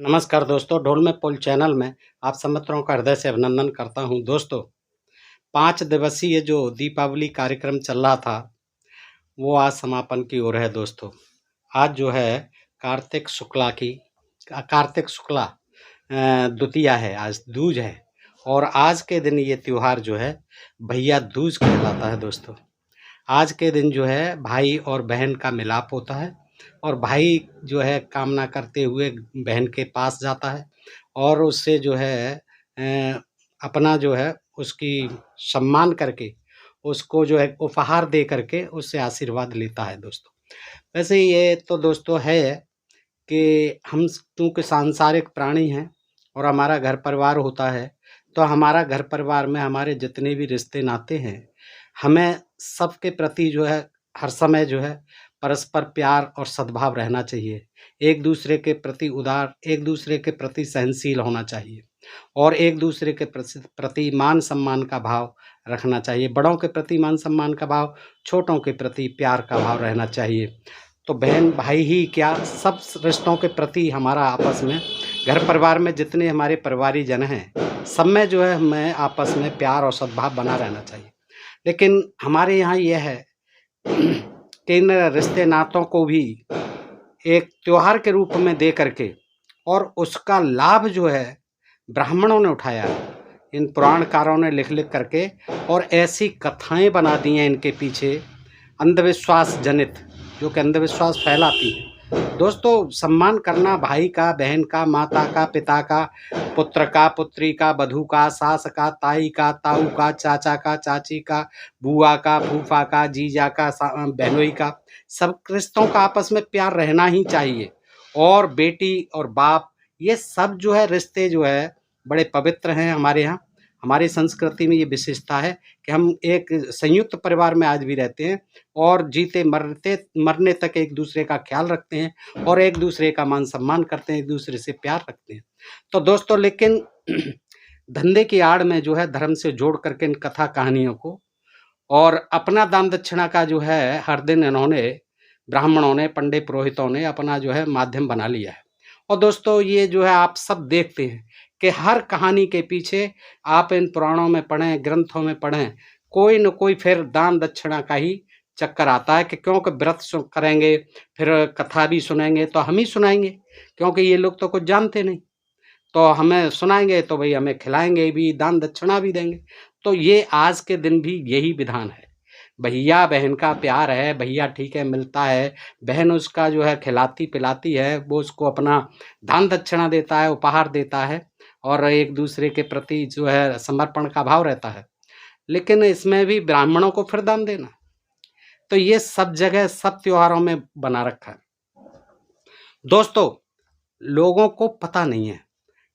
नमस्कार दोस्तों, ढोल में पोल चैनल में आप सब मित्रों का हृदय से अभिनंदन करता हूं। दोस्तों, 5 दिवसीय जो दीपावली कार्यक्रम चल रहा था, वो आज समापन की ओर है दोस्तों। आज जो है कार्तिक शुक्ला द्वितीया है, आज दूज है और आज के दिन ये त्योहार जो है भैया दूज कहलाता है दोस्तों। आज के दिन जो है भाई और बहन का मिलाप होता है और भाई जो है कामना करते हुए बहन के पास जाता है और उससे जो है अपना जो है उसकी सम्मान करके उसको जो है उपहार दे करके उससे आशीर्वाद लेता है दोस्तों। वैसे ये तो दोस्तों है कि हम क्योंकि सांसारिक प्राणी हैं और हमारा घर परिवार होता है, तो हमारा घर परिवार में हमारे जितने भी रिश्ते नाते हैं, हमें सबके प्रति जो है हर समय जो है परस्पर प्यार और सद्भाव रहना चाहिए। एक दूसरे के प्रति उदार, एक दूसरे के प्रति सहनशील होना चाहिए और एक दूसरे के प्रति मान सम्मान का भाव रखना चाहिए। बड़ों के प्रति मान सम्मान का भाव, छोटों के प्रति प्यार का भाव रहना चाहिए। तो बहन भाई ही क्या, सब रिश्तों के प्रति हमारा आपस में घर परिवार में जितने हमारे परिवारी जन हैं, सब में जो है हमें आपस में प्यार और सद्भाव बना रहना चाहिए। लेकिन हमारे यहाँ यह है कि इन रिश्ते नातों को भी एक त्योहार के रूप में दे करके और उसका लाभ जो है ब्राह्मणों ने उठाया है। इन पुराणकारों ने लिख लिख करके और ऐसी कथाएं बना दी हैं इनके पीछे, अंधविश्वास जनित, जो कि अंधविश्वास फैलाती है। दोस्तों, सम्मान करना भाई का, बहन का, माता का, पिता का, पुत्र का, पुत्री का, बधू का, सास का, ताई का, ताऊ का, चाचा का, चाची का, बुआ का, फूफा का, जीजा का, बहनोई का, सब रिश्तों का आपस में प्यार रहना ही चाहिए। और बेटी और बाप, ये सब जो है रिश्ते जो है बड़े पवित्र हैं हमारे यहाँ। हमारी संस्कृति में ये विशेषता है कि हम एक संयुक्त परिवार में आज भी रहते हैं और जीते मरने तक एक दूसरे का ख्याल रखते हैं और एक दूसरे का मान सम्मान करते हैं, एक दूसरे से प्यार रखते हैं। तो दोस्तों, लेकिन धंधे की आड़ में जो है धर्म से जोड़ करके इन कथा कहानियों को और अपना दान दक्षिणा का जो है हर दिन इन्होंने, ब्राह्मणों ने, पंडित पुरोहितों ने अपना जो है माध्यम बना लिया है। और दोस्तों, ये जो है आप सब देखते हैं कि हर कहानी के पीछे आप इन पुराणों में पढ़ें, ग्रंथों में पढ़ें, कोई न कोई फिर दान दक्षिणा का ही चक्कर आता है कि क्योंकि व्रत करेंगे, फिर कथा भी सुनेंगे तो हम ही सुनाएंगे, क्योंकि ये लोग तो कुछ जानते नहीं, तो हमें सुनाएंगे तो भाई हमें खिलाएंगे भी, दान दक्षिणा भी देंगे। तो ये आज के दिन भी यही विधान है। भैया बहन का प्यार है, भैया ठीक है मिलता है, बहन उसका जो है खिलाती पिलाती है, वो उसको अपना दान दक्षिणा देता है, उपहार देता है और एक दूसरे के प्रति जो है समर्पण का भाव रहता है। लेकिन इसमें भी ब्राह्मणों को फिर दान देना, तो ये सब जगह सब त्योहारों में बना रखा है। दोस्तों, लोगों को पता नहीं है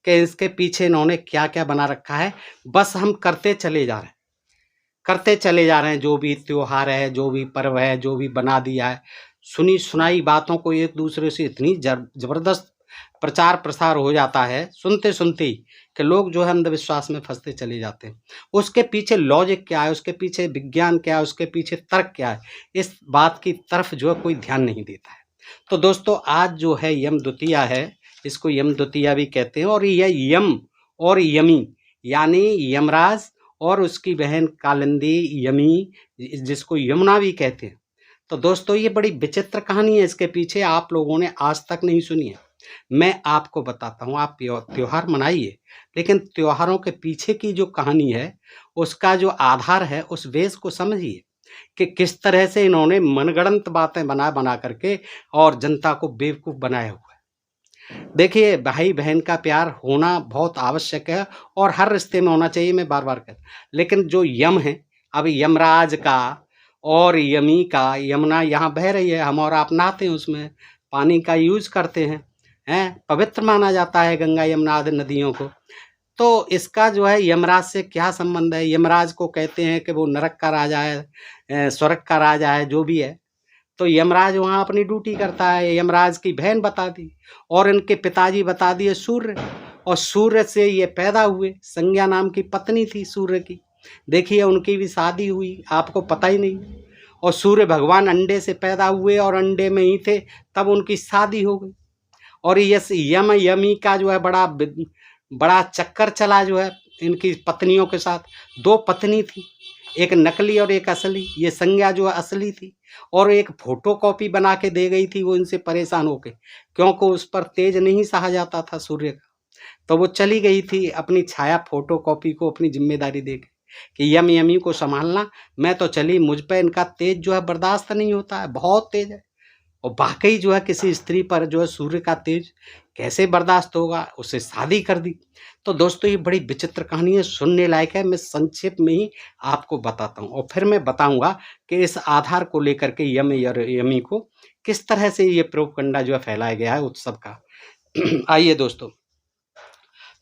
कि इसके पीछे इन्होंने क्या क्या बना रखा है। बस हम करते चले जा रहे हैं, जो भी त्योहार है, जो भी पर्व है, जो भी बना दिया है, सुनी सुनाई बातों को एक दूसरे से इतनी जबरदस्त प्रचार प्रसार हो जाता है सुनते सुनते ही कि लोग जो है अंधविश्वास में फंसते चले जाते हैं। उसके पीछे लॉजिक क्या है, उसके पीछे विज्ञान क्या है, उसके पीछे तर्क क्या है, इस बात की तरफ जो है कोई ध्यान नहीं देता है। तो दोस्तों, आज जो है यम द्वितीया है, इसको यम द्वितीया भी कहते हैं और यह यम और यमी यानी यमराज और उसकी बहन कालिंदी यमी, जिसको यमुना भी कहते हैं। तो दोस्तों, ये बड़ी विचित्र कहानी है, इसके पीछे आप लोगों ने आज तक नहीं सुनी है। मैं आपको बताता हूँ, आप त्योहार मनाइए, लेकिन त्योहारों के पीछे की जो कहानी है, उसका जो आधार है, उस वेश को समझिए कि किस तरह से इन्होंने मनगढ़ंत बातें बना बना करके और जनता को बेवकूफ़ बनाया हुआ है। देखिए, भाई बहन का प्यार होना बहुत आवश्यक है और हर रिश्ते में होना चाहिए, मैं बार बार कहता हूँ। लेकिन जो यम है, अब यमराज का और यमी का, यमुना यहाँ बह रही है, हम और आप नहाते हैं, उसमें पानी का यूज करते हैं, पवित्र माना जाता है गंगा यमुना आदि नदियों को। तो इसका जो है यमराज से क्या संबंध है? यमराज को कहते हैं कि वो नरक का राजा है, स्वर्ग का राजा है, जो भी है। तो यमराज वहाँ अपनी ड्यूटी करता है। यमराज की बहन बता दी और इनके पिताजी बता दिए सूर्य, और सूर्य से ये पैदा हुए। संज्ञा नाम की पत्नी थी सूर्य की, देखिए उनकी भी शादी हुई, आपको पता ही नहीं। और सूर्य भगवान अंडे से पैदा हुए और अंडे में ही थे, तब उनकी शादी हो गई। और यस यम यमी का जो है बड़ा चक्कर चला जो है इनकी पत्नियों के साथ। 2 पत्नी थी, एक नकली और एक असली। ये संज्ञा जो है असली थी और एक फोटो कॉपी बना के दे गई थी वो इनसे परेशान होके, क्योंकि उस पर तेज नहीं सहा जाता था सूर्य का। तो वो चली गई थी अपनी छाया फोटो कॉपी को अपनी जिम्मेदारी दे के कि यम यमी को संभालना। मैं तो चली, मुझ पे इनका तेज जो है बर्दाश्त नहीं होता है, बहुत तेज है। और वाकई जो है किसी स्त्री पर जो है सूर्य का तेज कैसे बर्दाश्त होगा, उससे शादी कर दी। तो दोस्तों ये बड़ी विचित्र कहानी है, सुनने लायक है। मैं संक्षेप में ही आपको बताता हूँ और फिर मैं बताऊंगा कि इस आधार को लेकर के यम और यमी को किस तरह से ये प्रोपगंडा जो है फैलाया गया है उत्सव का। आइए दोस्तों,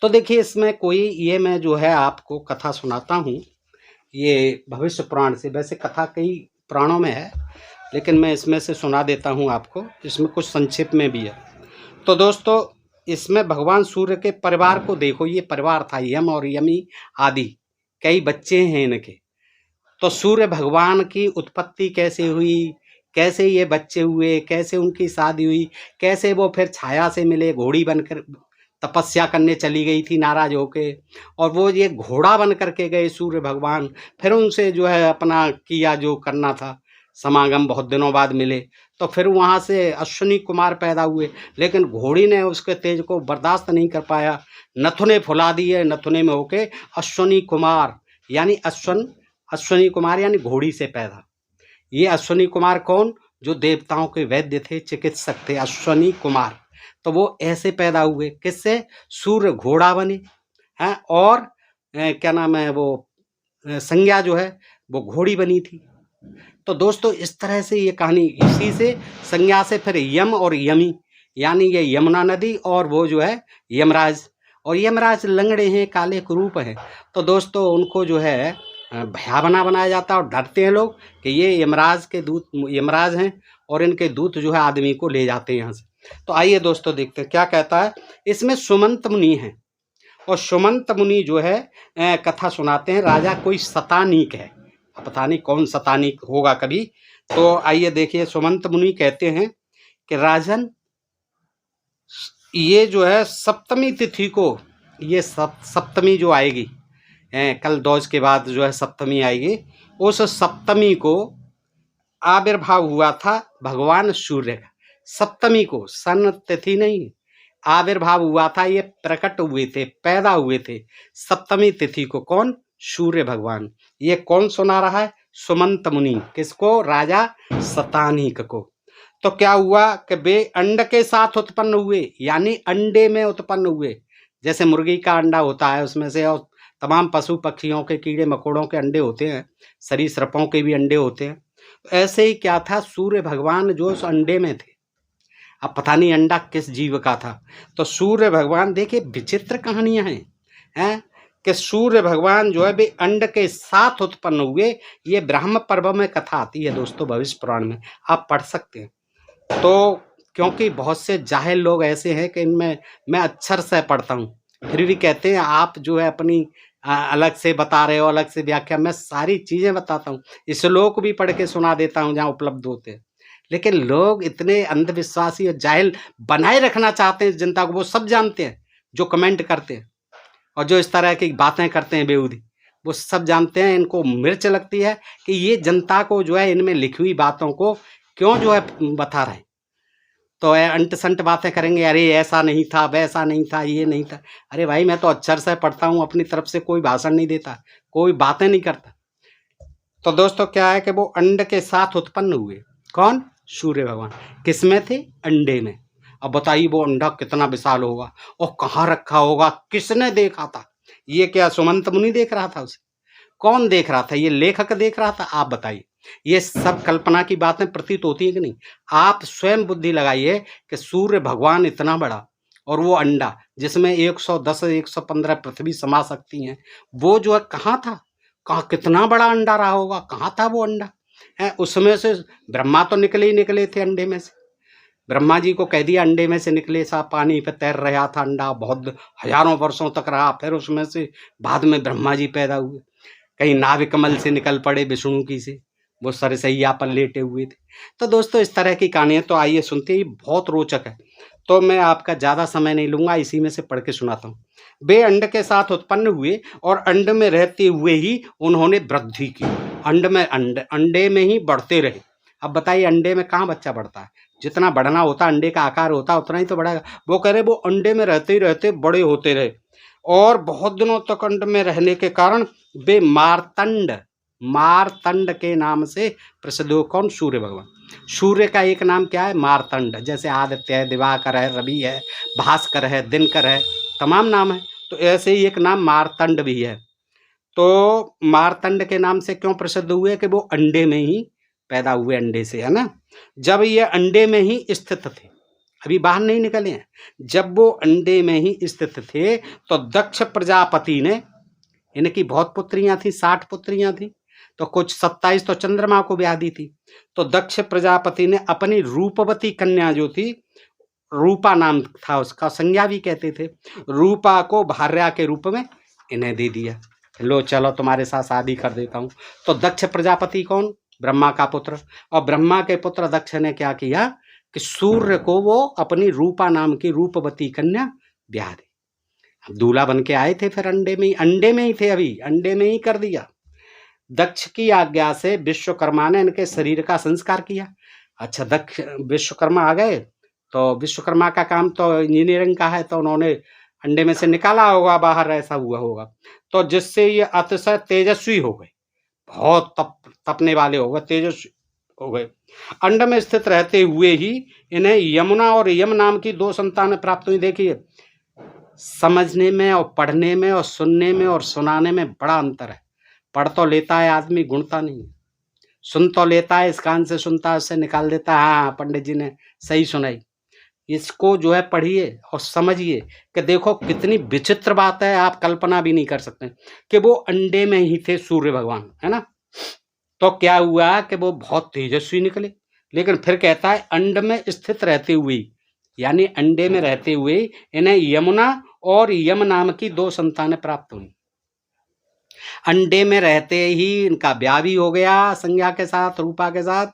तो देखिए इसमें कोई ये मैं जो है आपको कथा सुनाता हूँ, ये भविष्य पुराण से। वैसे कथा कई पुराणों में है लेकिन मैं इसमें से सुना देता हूँ आपको, इसमें कुछ संक्षिप्त में भी है। तो दोस्तों इसमें भगवान सूर्य के परिवार को देखो, ये परिवार था यम और यमी आदि, कई बच्चे हैं इनके। तो सूर्य भगवान की उत्पत्ति कैसे हुई, कैसे ये बच्चे हुए, कैसे उनकी शादी हुई, कैसे वो फिर छाया से मिले, घोड़ी बनकर तपस्या करने चली गई थी नाराज होके, और वो ये घोड़ा बन करके गए सूर्य भगवान। फिर उनसे जो है अपना किया जो करना था, समागम बहुत दिनों बाद मिले। तो फिर वहाँ से अश्विनी कुमार पैदा हुए, लेकिन घोड़ी ने उसके तेज को बर्दाश्त नहीं कर पाया, नथुने फुला दिए, नथुने में होके अश्विनी कुमार यानी अश्विनी कुमार यानी घोड़ी से पैदा। ये अश्विनी कुमार कौन, जो देवताओं के वैद्य थे, चिकित्सक थे, अश्विनी कुमार। तो वो ऐसे पैदा हुए, किससे, सूर्य घोड़ा बने हैं, और क्या नाम है वो संज्ञा जो है वो घोड़ी बनी थी। तो दोस्तों इस तरह से ये कहानी, इसी से संज्ञा से फिर यम और यमी यानी ये यमुना नदी और वो जो है यमराज। और यमराज लंगड़े हैं, काले कुरूप हैं। तो दोस्तों उनको जो है भयावना बनाया जाता है और डरते हैं लोग कि ये यमराज के दूत यमराज हैं और इनके दूत जो है आदमी को ले जाते हैं यहाँ से। तो आइए दोस्तों देखते हैं क्या कहता है। इसमें सुमंत मुनि है और सुमंत मुनि जो है कथा सुनाते हैं। राजा कोई शतानीक है, पता नहीं कौन शतानीक होगा कभी। तो आइए देखिए, सुमंत मुनि कहते हैं कि राजन ये जो है सप्तमी तिथि को, ये सप्तमी जो आएगी, कल दौज के बाद जो है सप्तमी आएगी, उस सप्तमी को आविर्भाव हुआ था भगवान सूर्य का। सप्तमी को, सन तिथि नहीं, आविर्भाव हुआ था, ये प्रकट हुए थे, पैदा हुए थे सप्तमी तिथि को। कौन, सूर्य भगवान। ये कौन सुना रहा है, सुमंत मुनि। किसको, राजा शतानीक को। तो क्या हुआ कि वे अंड के साथ उत्पन्न हुए, यानी अंडे में उत्पन्न हुए। जैसे मुर्गी का अंडा होता है उसमें से, और तमाम पशु पक्षियों के, कीड़े मकोड़ों के अंडे होते हैं, सरीसृपों के भी अंडे होते हैं। ऐसे ही क्या था, सूर्य भगवान जो उस अंडे में थे। अब पता नहीं अंडा किस जीव का था। तो सूर्य भगवान, देखिए विचित्र कहानियां हैं कि सूर्य भगवान जो है वे अंड के साथ उत्पन्न हुए। ये ब्रह्म पर्व में कथा आती है दोस्तों, भविष्य पुराण में आप पढ़ सकते हैं। तो क्योंकि बहुत से जाहिल लोग ऐसे हैं कि इनमें मैं अक्षर से पढ़ता हूँ, फिर भी कहते हैं आप जो है अपनी अलग से बता रहे हो, अलग से व्याख्या। मैं सारी चीज़ें बताता हूँ, श्लोक भी पढ़ के सुना देता हूँ जहाँ उपलब्ध होते हैं। लेकिन लोग इतने अंधविश्वासी और जाहिल बनाए रखना चाहते हैं जनता को। वो सब जानते हैं जो कमेंट करते हैं और जो इस तरह की बातें करते हैं बेहूदी, वो सब जानते हैं। इनको मिर्च लगती है कि ये जनता को जो है इनमें लिखी हुई बातों को क्यों जो है बता रहे हैं। तो अंट संट बातें करेंगे, अरे ऐसा नहीं था, वैसा नहीं था, ये नहीं था। अरे भाई मैं तो अक्षर से पढ़ता हूँ, अपनी तरफ से कोई भाषण नहीं देता, कोई बातें नहीं करता। तो दोस्तों क्या है कि वो अंड के साथ उत्पन्न हुए। कौन, सूर्य भगवान। किस में थे, अंडे में। अब बताइए वो अंडा कितना विशाल होगा और कहाँ रखा होगा, किसने देखा था। ये क्या सुमंत मुनि देख रहा था उसे, कौन देख रहा था, ये लेखक देख रहा था। आप बताइए, ये सब कल्पना की बातें प्रतीत होती है कि नहीं। आप स्वयं बुद्धि लगाइए कि सूर्य भगवान इतना बड़ा और वो अंडा जिसमें 110 115 पृथ्वी समा सकती हैं, वो जो है कहाँ था, कहाँ, कितना बड़ा अंडा रहा होगा, कहाँ था वो अंडा है। उसमें से ब्रह्मा तो निकले ही निकले थे अंडे में से। ब्रह्मा जी को कह दिया अंडे में से निकले, सा पानी पे तैर रहा था अंडा, बहुत हजारों वर्षों तक रहा। फिर उसमें से बाद में ब्रह्मा जी पैदा हुए, कहीं नाभिकमल से निकल पड़े विष्णु की से, वो सरसैया पर लेटे हुए थे। तो दोस्तों इस तरह की कहानी है। तो आइए सुनते ही, बहुत रोचक है। तो मैं आपका ज़्यादा समय नहीं लूँगा, इसी में से पढ़ के सुनाता हूँ। वे अंड के साथ उत्पन्न हुए और अंड में रहते हुए ही उन्होंने वृद्धि की। अंडे में ही बढ़ते रहे। अब बताइए अंडे में कहाँ बच्चा बढ़ता है? जितना बढ़ना होता अंडे का आकार होता उतना ही तो बढ़ेगा। वो कह रहे वो अंडे में रहते ही रहते बड़े होते रहे और बहुत दिनों तक अंड में रहने के कारण वे मारतंड के नाम से प्रसिद्ध हो। कौन? सूर्य भगवान। सूर्य का एक नाम क्या है? मारतंड। जैसे आदित्य है, दिवाकर है, रवि है, भास्कर है, दिनकर है, तमाम नाम है। तो ऐसे ही एक नाम मारतंड भी है। तो मारतंड के नाम से क्यों प्रसिद्ध हुए? कि वो अंडे में ही पैदा हुए, अंडे से, है ना। जब ये अंडे में ही स्थित थे, अभी बाहर नहीं निकले हैं, जब वो अंडे में ही स्थित थे तो दक्ष प्रजापति ने, इनकी बहुत पुत्रियां थी, 60 पुत्रियां थी, तो कुछ 27 तो चंद्रमा को ब्याह दी थी। तो दक्ष प्रजापति ने अपनी रूपवती कन्या जो थी, रूपा नाम था उसका, संज्ञा भी कहते थे, रूपा को भार्या के रूप में इन्हें दे दिया। लो चलो तुम्हारे साथ शादी कर देता हूँ। तो दक्ष प्रजापति कौन? ब्रह्मा का पुत्र। और ब्रह्मा के पुत्र दक्ष ने क्या किया कि सूर्य को वो अपनी रूपा नाम की रूपवती कन्या ब्याह दी। दूल्हा बन के आए थे, फिर अंडे में ही थे, अभी अंडे में ही कर दिया। दक्ष की आज्ञा से विश्वकर्मा ने इनके शरीर का संस्कार किया। अच्छा, दक्ष विश्वकर्मा आ गए तो विश्वकर्मा का काम तो इंजीनियरिंग का है, तो उन्होंने अंडे में से निकाला होगा बाहर, ऐसा हुआ होगा, तो जिससे ये अतिशय तेजस्वी हो गए, बहुत तपने वाले हो गए, तेजस्वी हो गए। अंड में स्थित रहते हुए ही इन्हें यमुना और यम नाम की 2 संतानें प्राप्त हुई। देखिए, समझने में और पढ़ने में और सुनने में और सुनाने में बड़ा अंतर है। पढ़ तो लेता है आदमी, गुणता नहीं। सुन तो लेता है, इस कान से सुनता है, उससे निकाल देता है, हाँ पंडित जी ने सही सुनाई। इसको जो है पढ़िए और समझिए कि देखो कितनी विचित्र बात है, आप कल्पना भी नहीं कर सकते कि वो अंडे में ही थे सूर्य भगवान, है ना। तो क्या हुआ कि वो बहुत तेजस्वी निकले, लेकिन फिर कहता है अंड में स्थित रहते हुए, यानी अंडे में रहते हुए इन्हें यमुना और यम नाम की 2 संतानें प्राप्त हुई। अंडे में रहते ही इनका ब्याह भी हो गया संज्ञा के साथ, रूपा के साथ,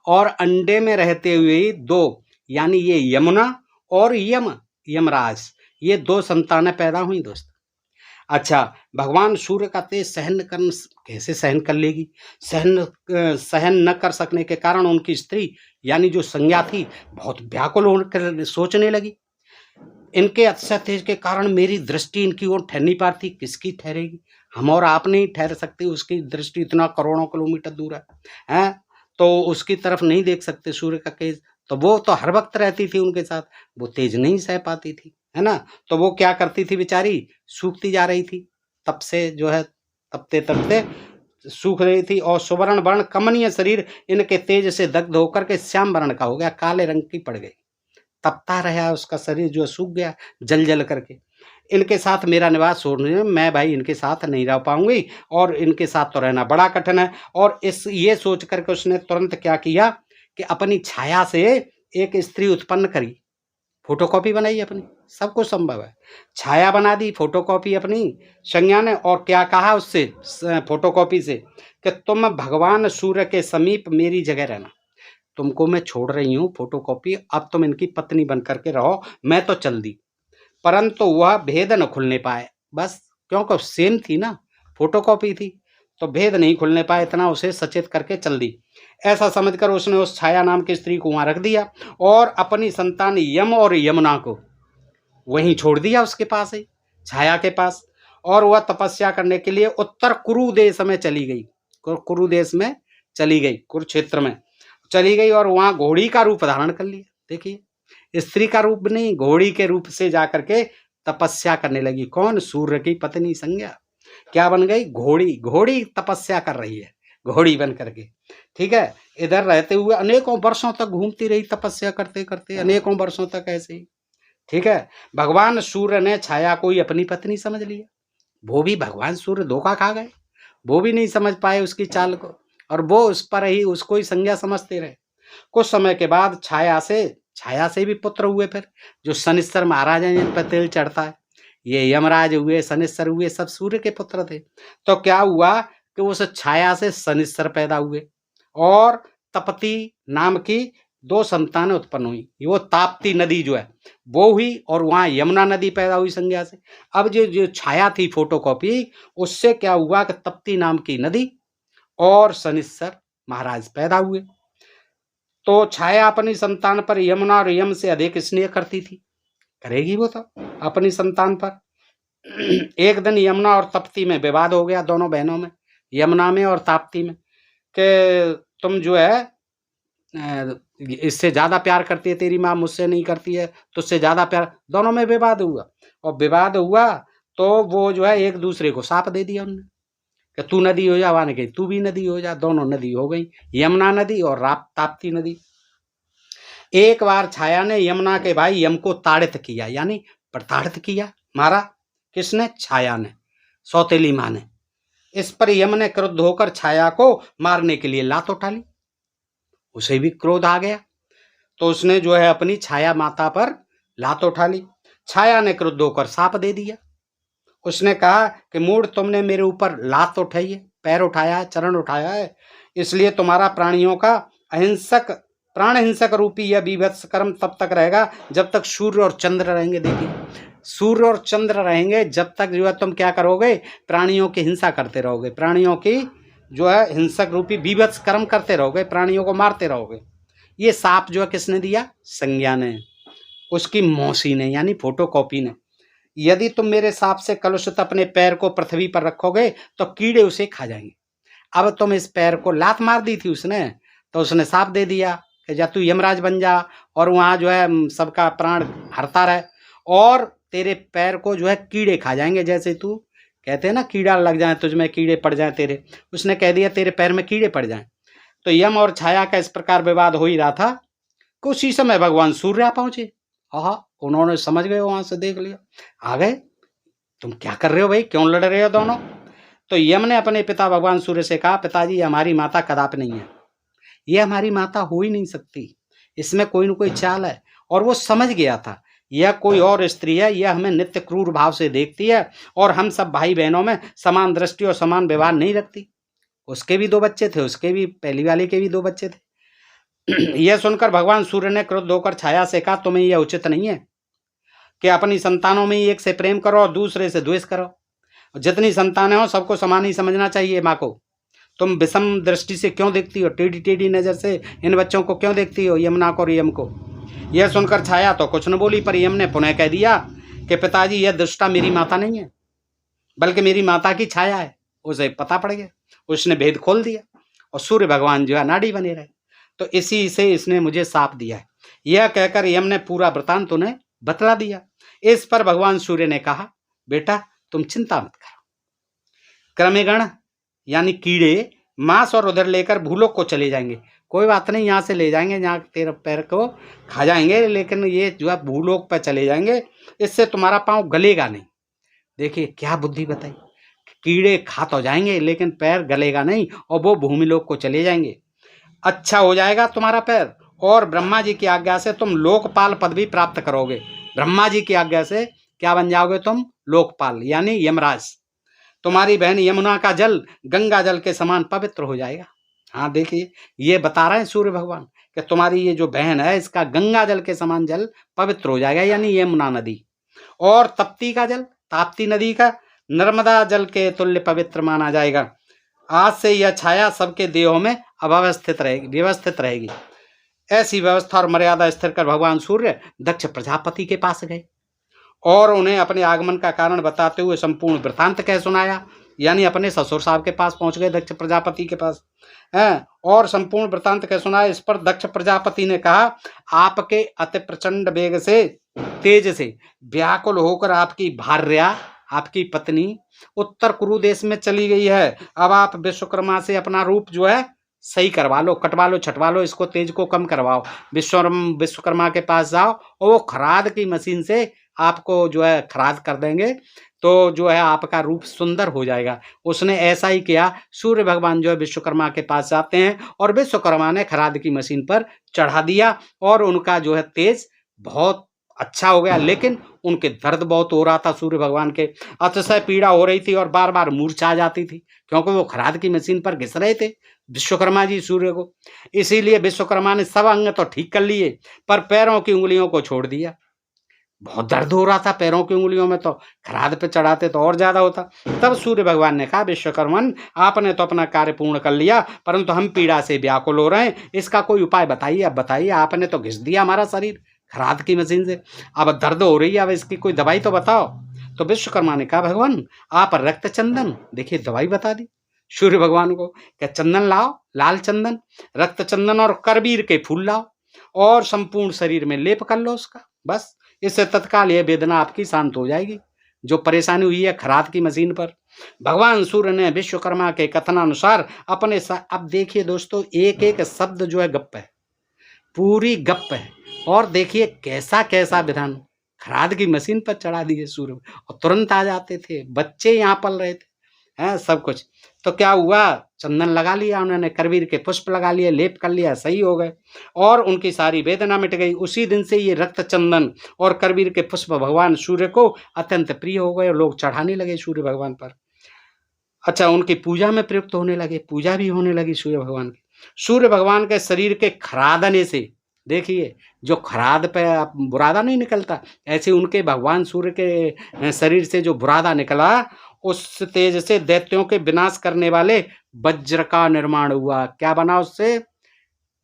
और अंडे में रहते हुए ही 2, यानी ये यमुना और यमराज, ये 2 संतानें पैदा हुई दोस्त। अच्छा, भगवान सूर्य का तेज कैसे सहन कर लेगी? सहन न कर सकने के कारण उनकी स्त्री यानी जो संज्ञा थी बहुत व्याकुल होकर सोचने लगी, इनके अतिशय तेज के कारण मेरी दृष्टि इनकी ओर ठहर नहीं पाती। किसकी ठहरेगी? हम और आप नहीं ठहर सकते, उसकी दृष्टि इतना करोड़ों किलोमीटर दूर है, तो उसकी तरफ नहीं देख सकते सूर्य का तेज। तो वो तो हर वक्त रहती थी उनके साथ, वो तेज नहीं सह पाती थी, है ना। तो वो क्या करती थी बेचारी, सूखती जा रही थी, तप से जो है तपते तपते सूख रही थी, और सुवर्ण वर्ण कमनीय शरीर इनके तेज से दग्ध होकर के श्याम वर्ण का हो गया, काले रंग की पड़ गई। तपता रहा उसका शरीर, जो सूख गया जल जल करके। इनके साथ मेरा निवास छोड़ने, मैं भाई इनके साथ नहीं रह पाऊंगी, और इनके साथ तो रहना बड़ा कठिन है। और ये सोच करके उसने तुरंत क्या किया कि अपनी छाया से एक स्त्री उत्पन्न करी, फोटोकॉपी बनाई अपनी, सब कुछ संभव है। छाया बना दी, फोटोकॉपी अपनी संज्ञा ने, और क्या कहा उससे, फोटोकॉपी से, कि तुम भगवान सूर्य के समीप मेरी जगह रहना, तुमको मैं छोड़ रही हूँ फोटोकॉपी, अब तुम इनकी पत्नी बन करके रहो। मैं तो चल दी, परंतु वह भेद न खुलने पाए, बस क्योंकि सेम थी ना, फोटोकॉपी थी, तो भेद नहीं खुलने पाए, इतना उसे सचेत करके चल दी। ऐसा समझकर उसने उस छाया नाम की स्त्री को वहां रख दिया, और अपनी संतान यम और यमुना को वहीं छोड़ दिया, उसके पास ही, छाया के पास। और वह तपस्या करने के लिए उत्तर कुरु देश में चली गई, कुरु देश में चली गई, कुरुक्षेत्र में चली गई, और वहां घोड़ी का रूप धारण कर लिया। देखिए, स्त्री का रूप नहीं, घोड़ी के रूप से जाकर के तपस्या करने लगी। कौन? सूर्य की पत्नी संज्ञा क्या बन गई? घोड़ी। घोड़ी तपस्या कर रही है, घोड़ी बन करके, ठीक है। इधर रहते हुए अनेकों वर्षों तक घूमती रही, तपस्या करते करते अनेकों वर्षों तक ऐसे ही, ठीक है। भगवान सूर्य ने छाया को ही अपनी पत्नी समझ लिया, वो भी भगवान सूर्य धोखा खा गए, वो भी नहीं समझ पाए उसकी चाल को, और वो उस पर ही, उसको ही संज्ञा समझते रहे। कुछ समय के बाद छाया से भी पुत्र हुए, फिर जो शनिश्चर महाराज हैं जिन पर तिल चढ़ता है, ये यमराज हुए, शनिश्चर हुए, सब सूर्य के पुत्र थे। तो क्या हुआ कि उस छाया से शनिश्चर पैदा हुए, और तपती नाम की दो संतानें उत्पन्न हुई। वो ताप्ती नदी जो है वो हुई और वहाँ यमुना नदी पैदा हुई संज्ञा से। अब जो छाया थी फोटोकॉपी, उससे क्या हुआ कि तप्ती नाम की नदी और शनिश्चर महाराज पैदा हुए। तो छाया अपनी संतान पर यमुना और यम से अधिक स्नेह करती थी, करेगी वो तो अपनी संतान पर। एक दिन यमुना और तप्ती में विवाद हो गया, दोनों बहनों में, यमुना में और ताप्ती में, कि तुम जो है इससे ज्यादा प्यार करती है, तेरी माँ मुझसे नहीं करती है, तुझसे ज्यादा प्यार। दोनों में विवाद हुआ, और विवाद हुआ तो वो जो है एक दूसरे को साप दे दिया उन्होंने कि तू नदी हो जा, वाने कही तू भी नदी हो जा। दोनों नदी हो गई, यमुना नदी और ताप्ती नदी। एक बार छाया ने यमुना के भाई यम को ताड़ित किया, यानी प्रताड़ित किया, मारा। किसने? छाया ने, सौतेली माँ ने। इस पर यम ने क्रुद्ध होकर छाया को मारने के लिए लात उठा ली। उसे भी क्रोध आ गया, तो उसने जो है अपनी छाया माता पर लात उठा ली। छाया ने क्रुद्ध होकर साप दे दिया। उसने कहा कि मूढ़, तुमने मेरे ऊपर लात उठाई है, पैर उठाया है, चरण उठाया है, इसलिए तुम्हारा प्राणियों का अहिंसक, प्राण हिंसक रूपी यह बीभत्स कर्म तब तक रहेगा जब तक सूर्य और चंद्र रहेंगे। देखिए, सूर्य और चंद्र रहेंगे जब तक जो है तुम क्या करोगे? प्राणियों की हिंसा करते रहोगे, प्राणियों की जो है हिंसक रूपी बीभत्स कर्म करते रहोगे, प्राणियों को मारते रहोगे। ये साप जो है किसने दिया? संज्ञा ने, उसकी मौसी ने, यानी फोटोकॉपी ने। यदि तुम मेरे साप से कलुषित अपने पैर को पृथ्वी पर रखोगे तो कीड़े उसे खा जाएंगे। अब तुम इस पैर को लात मार दी थी उसने, तो उसने साप दे दिया कि जा तू यमराज बन जा और वहां जो है सबका प्राण हरता रहे, और तेरे पैर को जो है कीड़े खा जाएंगे। जैसे तू कहते हैं ना कीड़ा लग जाए तुझमें, कीड़े पड़ जाए तेरे, उसने कह दिया तेरे पैर में कीड़े पड़ जाए। तो यम और छाया का इस प्रकार विवाद हो ही रहा था कि उसी समय भगवान सूर्य आ पहुंचे। हाँ, उन्होंने समझ गए, वहां से देख लिया, आ गए। तुम क्या कर रहे हो भाई, क्यों लड़ रहे हो दोनों? तो यम ने अपने पिता भगवान सूर्य से कहा, पिताजी ये हमारी माता कदापि नहीं है, ये हमारी माता हो ही नहीं सकती, इसमें कोई न कोई चाल है। और वो समझ गया था यह कोई और स्त्री है, यह हमें नित्य क्रूर भाव से देखती है और हम सब भाई बहनों में समान दृष्टि और समान व्यवहार नहीं रखती। उसके भी 2 बच्चे थे, उसके भी, पहली वाले के भी 2 बच्चे थे। यह सुनकर भगवान सूर्य ने क्रुद्ध होकर छाया से कहा, तुम्हें यह उचित नहीं है कि अपनी संतानों में एक से प्रेम करो और दूसरे से द्वेष करो। जितनी संतानें हो सबको समान ही समझना चाहिए। माँ को तुम विषम दृष्टि से क्यों देखती हो, टेढ़ी टेढ़ी नजर से इन बच्चों को क्यों देखती हो, यमुना को और यम को? यह सुनकर छाया तो कुछ न बोली, पर यम ने पुनः कह दिया कि पिताजी यह दुष्टा मेरी माता नहीं है, बल्कि मेरी माता की छाया है। उसे पता पड़ गया, उसने भेद खोल दिया और सूर्य भगवान जो है नाड़ी बने रहे। तो इसी से इसने मुझे साप दिया है। यह कहकर यम ने पूरा वृतांत उन्हें बतला दिया। इस पर भगवान सूर्य ने कहा, बेटा तुम चिंता मत करो, क्रमेगण यानी कीड़े मांस और उधर लेकर भूलोक को चले जाएंगे। कोई बात नहीं, यहाँ से ले जाएंगे, यहाँ तेरे पैर को खा जाएंगे, लेकिन ये जो है भूलोक पर चले जाएंगे, इससे तुम्हारा पाँव गलेगा नहीं। देखिए क्या बुद्धि बताई, कीड़े खा तो जाएंगे लेकिन पैर गलेगा नहीं और वो भूमिलोक को चले जाएंगे। अच्छा हो जाएगा तुम्हारा पैर, और ब्रह्मा जी की आज्ञा से तुम लोकपाल पदवी प्राप्त करोगे। ब्रह्मा जी की आज्ञा से क्या बन जाओगे तुम? लोकपाल, यानी यमराज। तुम्हारी बहन यमुना का जल गंगा जल के समान पवित्र हो जाएगा। हाँ देखिए, ये बता रहे हैं सूर्य भगवान कि तुम्हारी ये जो बहन है इसका गंगा जल के समान जल पवित्र हो जाएगा, यानी यमुना नदी। और तप्ती का जल, ताप्ती नदी का नर्मदा जल के तुल्य पवित्र माना जाएगा। आज से यह छाया सबके देहों में अव्यवस्थित रहेगी, व्यवस्थित रहेगी। ऐसी व्यवस्था और मर्यादा स्थिर कर भगवान सूर्य दक्ष प्रजापति के पास गए और उन्हें अपने आगमन का कारण बताते हुए संपूर्ण वृतांत कह सुनाया। यानी अपने ससुर साहब के पास पहुंच गए, दक्ष प्रजापति के पास है, और संपूर्ण वृतांत कह सुनाया। इस पर दक्ष प्रजापति ने कहा, आपके अति प्रचंड वेग से, तेज से व्याकुल होकर आपकी भार्या, आपकी पत्नी उत्तर कुरु देश में चली गई है। अब आप विश्वकर्मा से अपना रूप जो है सही करवा लो, कटवा लो, छटवा लो, इसको तेज को कम करवाओ। विश्वकर्मा के पास जाओ और वो खराद की मशीन से आपको जो है खराद कर देंगे, तो जो है आपका रूप सुंदर हो जाएगा। उसने ऐसा ही किया। सूर्य भगवान जो है विश्वकर्मा के पास जाते हैं और विश्वकर्मा ने खराद की मशीन पर चढ़ा दिया और उनका जो है तेज बहुत अच्छा हो गया, लेकिन उनके दर्द बहुत हो रहा था सूर्य भगवान के, अतिशय पीड़ा हो रही थी और बार बार मूर्छा आ जाती थी, क्योंकि वो खराद की मशीन पर घिस रहे थे विश्वकर्मा जी सूर्य को। इसीलिए विश्वकर्मा ने सब अंग तो ठीक कर लिए, पर पैरों की उंगलियों को छोड़ दिया। बहुत दर्द हो रहा था पैरों की उंगलियों में, तो खराद पे चढ़ाते तो और ज्यादा होता। तब सूर्य भगवान ने कहा, विश्वकर्मन, आपने तो अपना कार्य पूर्ण कर लिया, परंतु हम पीड़ा से व्याकुल हो रहे हैं, इसका कोई उपाय बताइए। अब बताइए, आपने तो घिस दिया हमारा शरीर खराद की मशीन से, अब दर्द हो रही है, अब इसकी कोई दवाई तो बताओ। तो विश्वकर्मा ने कहा, भगवान आप रक्त चंदन, देखिए दवाई बता दी सूर्य भगवान को। क्या चंदन लाओ, लाल चंदन, रक्त चंदन और करबीर के फूल लाओ और संपूर्ण शरीर में लेप कर लो उसका, बस इससे तत्काल यह वेदना आपकी शांत हो जाएगी, जो परेशानी हुई है खराद की मशीन पर। भगवान सूर्य ने विश्वकर्मा के कथनानुसार अपने अब देखिए दोस्तों, एक एक शब्द जो है गप्प है, पूरी गप्प है। और देखिए कैसा कैसा विधान, खराद की मशीन पर चढ़ा दिए सूर्य, और तुरंत आ जाते थे, बच्चे यहाँ पल रहे थे, हैं सब कुछ। तो क्या हुआ, चंदन लगा लिया उन्होंने, करवीर के पुष्प लगा लिए, लेप कर लिया, सही हो गए और उनकी सारी वेदना मिट गई। उसी दिन से ये रक्त चंदन और करवीर के पुष्प भगवान सूर्य को अत्यंत प्रिय हो गए और लोग चढ़ाने लगे सूर्य भगवान पर। अच्छा, उनकी पूजा में प्रयुक्त होने लगे, पूजा भी होने लगी सूर्य भगवान की। सूर्य भगवान के शरीर के खरादने से, देखिए जो खराद पे बुरादा नहीं निकलता, ऐसे उनके भगवान सूर्य के शरीर से जो बुरादा निकला, उस तेज से दैत्यों के विनाश करने वाले वज्र का निर्माण हुआ। क्या बना उससे,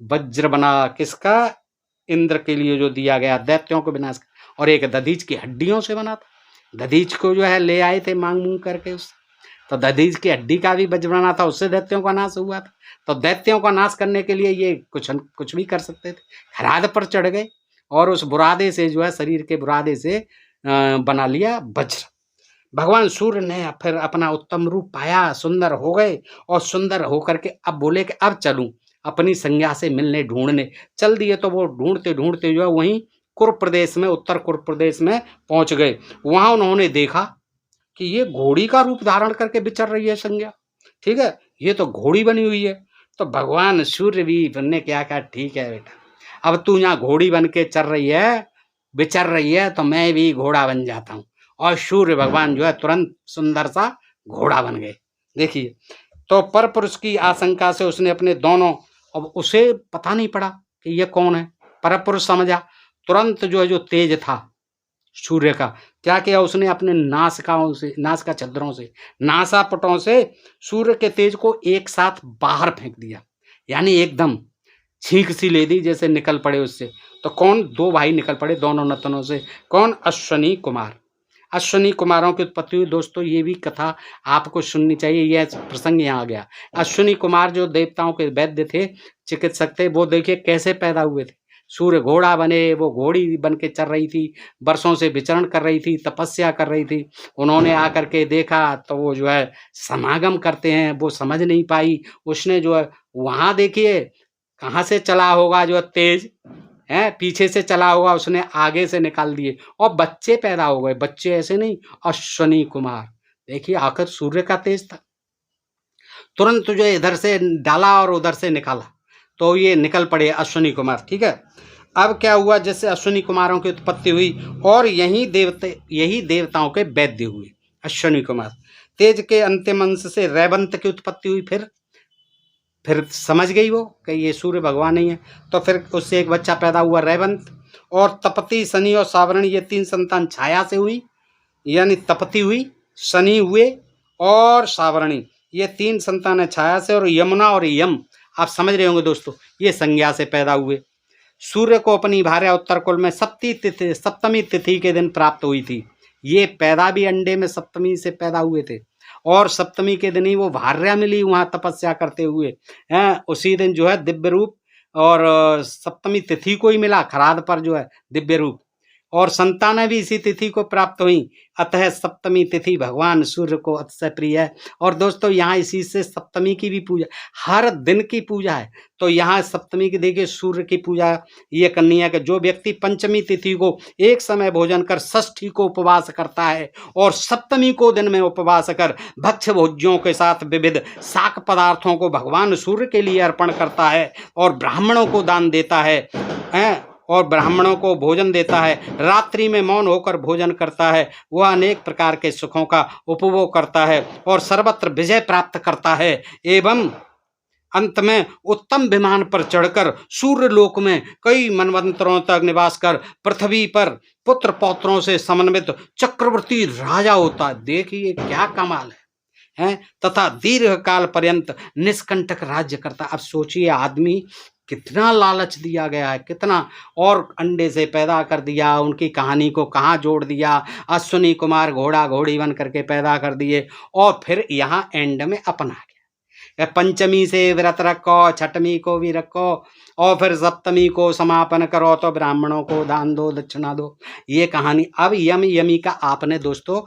वज्र बना, किसका, इंद्र के लिए जो दिया गया दैत्यों को विनाश। और एक दधीच की हड्डियों से बना था, दधीच को जो है ले आए थे मांग मूंग करके उससे, तो दधीच की हड्डी का भी वज्र बना था, उससे दैत्यों का नाश हुआ था। तो दैत्यों का नाश करने के लिए ये कुछ भी कर सकते थे, खराद पर चढ़ गए और उस बुरादे से जो है, शरीर के बुरादे से बना लिया वज्र। भगवान सूर्य ने फिर अपना उत्तम रूप पाया, सुंदर हो गए और सुंदर होकर के अब बोले कि अब चलूं अपनी संज्ञा से मिलने, ढूंढने चल दिए। तो वो ढूंढते ढूंढते जो है वहीं कुरु प्रदेश में, उत्तर कुरु प्रदेश में पहुंच गए। वहां उन्होंने देखा कि ये घोड़ी का रूप धारण करके विचर रही है संज्ञा, ठीक है, ये तो घोड़ी बनी हुई है। तो भगवान सूर्य भी ने क्या कहा, ठीक है बेटा, अब तू यहाँ घोड़ी बन के चल रही है, विचर रही है, तो मैं भी घोड़ा बन जाता हूँ। और सूर्य भगवान जो है तुरंत सुंदर सा घोड़ा बन गए। देखिए, तो पर पुरुष की आशंका से उसने अपने दोनों, अब उसे पता नहीं पड़ा कि ये कौन है, पर पुरुष समझा, तुरंत जो है जो तेज था सूर्य का, क्या किया उसने, अपने नासिकाओं से, नासिका छद्रों से, नासापटों से सूर्य के तेज को एक साथ बाहर फेंक दिया, यानी एकदम छींक सी ले दी जैसे निकल पड़े उससे। तो कौन, दो भाई निकल पड़े दोनों नतनों से, कौन, अश्वनी कुमार। अश्वनी कुमारों की उत्पत्ति हुई दोस्तों, ये भी कथा आपको सुननी चाहिए, यह प्रसंग यहाँ आ गया। अश्वनी कुमार जो देवताओं के वैद्य थे, चिकित्सक थे, वो देखिए कैसे पैदा हुए थे। सूर्य घोड़ा बने, वो घोड़ी बन के चल रही थी, वर्षों से विचरण कर रही थी, तपस्या कर रही थी। उन्होंने आकर के देखा तो वो जो है समागम करते हैं, वो समझ नहीं पाई। उसने जो है वहाँ देखिए कहाँ से चला होगा जो तेज है, पीछे से चला होगा, उसने आगे से निकाल दिए और बच्चे पैदा हो गए। बच्चे ऐसे नहीं, अश्वनी कुमार, देखिए आखिर सूर्य का तेज था। तुरंत जो इधर से डाला और उधर से निकाला, तो ये निकल पड़े अश्वनी कुमार, ठीक है। अब क्या हुआ, जैसे अश्वनी कुमारों की उत्पत्ति हुई और यही देवताओं के वैद्य हुए अश्वनी कुमार। तेज के अंतिम अंश से रेवंत की उत्पत्ति हुई। फिर समझ गई वो कि ये सूर्य भगवान ही है। तो फिर उससे एक बच्चा पैदा हुआ रेवंत। और तपति, शनि और सावरणी, ये तीन संतान छाया से हुई, यानी तपति हुई, शनि हुए और सावरणी, ये तीन संतान है छाया से। और यमुना और यम, आप समझ रहे होंगे दोस्तों, ये संज्ञा से पैदा हुए। सूर्य को अपनी भार्या उत्तर कुल में सप्तमी तिथि के दिन प्राप्त हुई थी। ये पैदा भी अंडे में सप्तमी से पैदा हुए थे और सप्तमी के दिन ही वो भार्या मिली वहाँ तपस्या करते हुए हैं। उसी दिन जो है दिव्य रूप, और सप्तमी तिथि को ही मिला खराद पर जो है दिव्य रूप, और संतानें भी इसी तिथि को प्राप्त हुई। अतः सप्तमी तिथि भगवान सूर्य को अतिशय प्रिय है। और दोस्तों यहाँ इसी से सप्तमी की भी पूजा, हर दिन की पूजा है। तो यहाँ सप्तमी की देखिए सूर्य की पूजा ये करनी है कि जो व्यक्ति पंचमी तिथि को एक समय भोजन कर षष्ठी को उपवास करता है और सप्तमी को दिन में उपवास कर भक्ष्य भोज्यों के साथ विविध शाक पदार्थों को भगवान सूर्य के लिए अर्पण करता है और ब्राह्मणों को दान देता है, और ब्राह्मणों को भोजन देता है, रात्रि में मौन होकर भोजन करता है, वह अनेक प्रकार के सुखों का उपभोग करता है और सर्वत्र विजय प्राप्त करता है एवं अंत में उत्तम विमान पर चढ़कर सूर्य लोक में कई मनवंतरों तक निवास कर पृथ्वी पर पुत्र पौत्रों से समन्वित चक्रवर्ती राजा होता है। देखिए क्या कमाल है तथा दीर्घ काल पर्यंत निष्कंटक राज्य करता। अब सोचिए आदमी कितना लालच दिया गया है, कितना, और अंडे से पैदा कर दिया, उनकी कहानी को कहाँ जोड़ दिया, अश्विनी कुमार घोड़ा घोड़ी बन करके पैदा कर दिए और फिर यहाँ एंड में अपना गया। पंचमी से व्रत रखो, छठवीं को भी रखो और फिर सप्तमी को समापन करो तो ब्राह्मणों को दान दो, दक्षिणा दो। ये कहानी अब यमी का आपने दोस्तों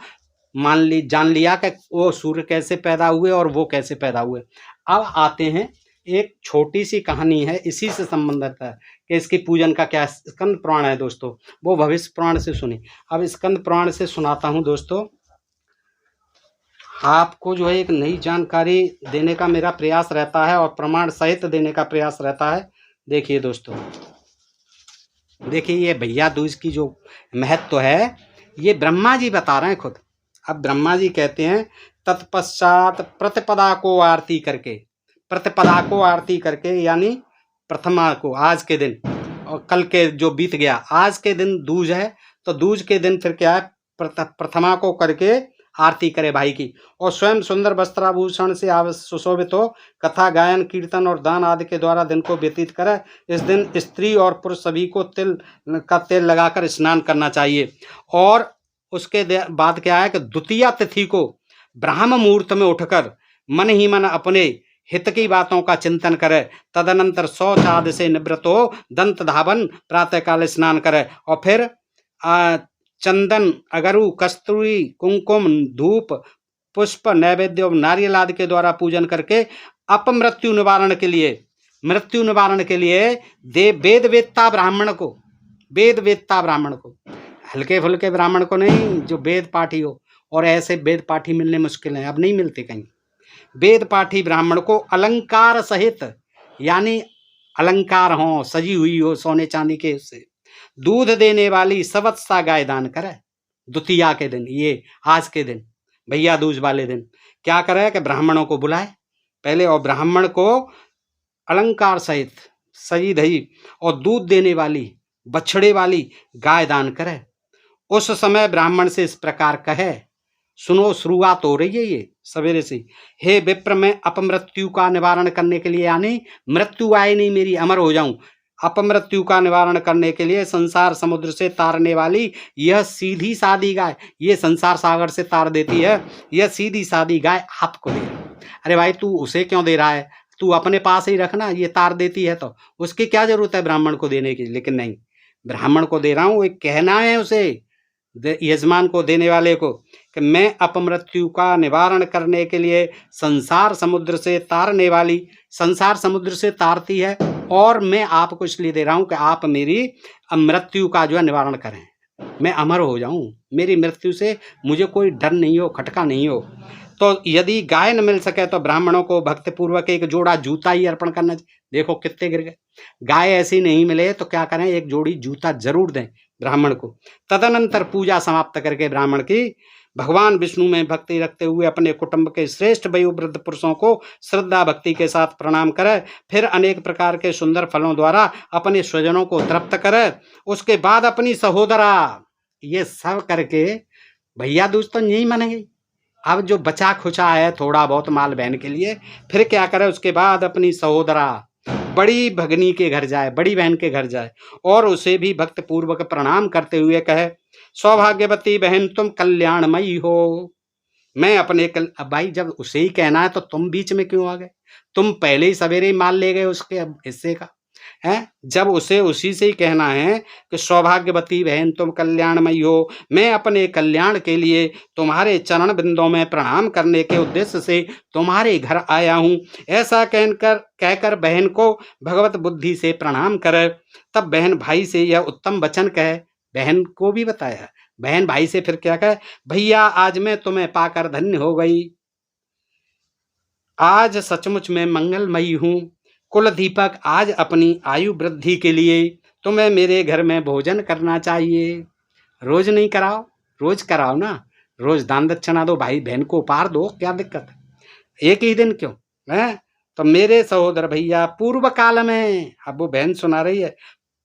जान लिया कि वो सूर्य कैसे पैदा हुए और वो कैसे पैदा हुए। अब आते हैं एक छोटी सी कहानी है, इसी से संबंधित है कि इसकी पूजन का क्या स्कंद पुराण है दोस्तों, वो भविष्य पुराण से सुनी। अब स्कंद पुराण से सुनाता हूँ दोस्तों, आपको जो है एक नई जानकारी देने का मेरा प्रयास रहता है और प्रमाण सहित देने का प्रयास रहता है। देखिए दोस्तों, देखिए ये भैया दूज की जो महत्व है ये ब्रह्मा जी बता रहे हैं खुद। अब ब्रह्मा जी कहते हैं तत्पश्चात प्रतिपदा को आरती करके, प्रतिपदा को आरती करके यानी प्रथमा को, आज के दिन, और कल के जो बीत गया, आज के दिन दूज है तो दूज के दिन फिर क्या है, प्रथमा को करके आरती करे भाई की, और स्वयं सुंदर वस्त्राभूषण से सुशोभित हो कथा गायन कीर्तन और दान आदि के द्वारा दिन को व्यतीत करे। इस दिन स्त्री और पुरुष सभी को तिल का तेल लगाकर स्नान करना चाहिए। और उसके बाद क्या है कि द्वितीया तिथि को ब्राह्म मुहूर्त में उठकर मन ही मन अपने हित की बातों का चिंतन करे, तदनंतर शौच आदि से निवृत्त हो दंत धावन प्रातःकाल स्नान करे और फिर चंदन अगरु कस्तूरी कुंकुम धूप पुष्प नैवेद्य और नारियल आदि के द्वारा पूजन करके अपमृत्यु निवारण के लिए, मृत्यु निवारण के लिए वेद वेदता ब्राह्मण को, वेद वेदता ब्राह्मण को, हल्के फुल्के ब्राह्मण को नहीं जो वेद पाठी हो, और ऐसे वेद पाठी मिलने मुश्किल हैं, अब नहीं मिलते कहीं। वेद पाठी ब्राह्मण को अलंकार सहित यानी अलंकार हो, सजी हुई हो सोने चांदी के, उससे दूध देने वाली सवत्सा गाय दान करे। द्वितीया के दिन, ये आज के दिन भैया दूज वाले दिन क्या करे कि ब्राह्मणों को बुलाए पहले, और ब्राह्मण को अलंकार सहित सजी धजी और दूध देने वाली बछड़े वाली गाय दान करे। उस समय ब्राह्मण से इस प्रकार कहे, सुनो शुरुआत हो रही है ये सवेरे से, हे विप्र मैं अपमृत्यु का निवारण करने के लिए, यानी मृत्यु आए नहीं मेरी, अमर हो जाऊं, अपमृत्यु का निवारण करने के लिए संसार समुद्र से तारने वाली यह सीधी सादी गाय, ये संसार सागर से तार देती है, यह सीधी सादी गाय आपको दे रहा हूं। अरे भाई तू उसे क्यों दे रहा है, तू अपने पास ही रखना, ये तार देती है तो उसकी क्या जरूरत है ब्राह्मण को देने की। लेकिन नहीं, ब्राह्मण को दे रहा हूं, एक कहना है उसे यजमान को, देने वाले को, कि मैं अपमृत्यु का निवारण करने के लिए संसार समुद्र से तारने वाली, संसार समुद्र से तारती है, और मैं आपको इसलिए दे रहा हूं कि आप मेरी मृत्यु का जो है निवारण करें, मैं अमर हो जाऊं, मेरी मृत्यु से मुझे कोई डर नहीं हो, खटका नहीं हो। तो यदि गाय न मिल सके तो ब्राह्मणों को भक्तिपूर्वक एक जोड़ा जूता ही अर्पण करना चाहिए। देखो कितने गिर गए, गाय ऐसी नहीं मिले तो क्या करें, एक जोड़ी जूता जरूर दें ब्राह्मण को। तदनंतर पूजा समाप्त करके ब्राह्मण की भगवान विष्णु में भक्ति रखते हुए अपने कुटुंब के श्रेष्ठ वयोवृद्ध पुरुषों को श्रद्धा भक्ति के साथ प्रणाम करे, फिर अनेक प्रकार के सुंदर फलों द्वारा अपने स्वजनों को तृप्त करे। उसके बाद अपनी सहोदरा, ये सब करके भैया दूज तो नहीं मानेंगे, अब जो बचा खुचा है थोड़ा बहुत माल बहन के लिए, फिर क्या करे, उसके बाद अपनी सहोदरा बड़ी भगनी के घर जाए, बड़ी बहन के घर जाए और उसे भी भक्त पूर्वक प्रणाम करते हुए कहे, सौभाग्यवती बहन तुम कल्याणमयी हो। मैं अपने भाई जब उसे ही कहना है तो तुम बीच में क्यों आ गए, तुम पहले ही सवेरे ही माल ले गए उसके हिस्से का है। जब उसे उसी से ही कहना है कि सौभाग्यवती बहन तुम कल्याणमयी हो, मैं अपने कल्याण के लिए तुम्हारे चरण बिंदों में प्रणाम करने के उद्देश्य से तुम्हारे घर आया हूँ, ऐसा कहकर बहन को भगवत बुद्धि से प्रणाम करे। तब बहन भाई से यह उत्तम वचन कहे, बहन को भी बताया, बहन भाई से फिर क्या कहे, भैया आज मैं तुम्हें पाकर धन्य हो गई, आज सचमुच में मंगलमयी हूँ। कुल दीपक आज अपनी आयु वृद्धि के लिए तुम्हें मेरे घर में भोजन करना चाहिए। रोज नहीं कराओ, रोज कराओ ना, रोज दान दक्षिणा दो, भाई बहन को उपहार दो, क्या दिक्कत है, एक ही दिन क्यों है। तो मेरे सहोदर भैया, पूर्व काल में, अब वो बहन सुना रही है,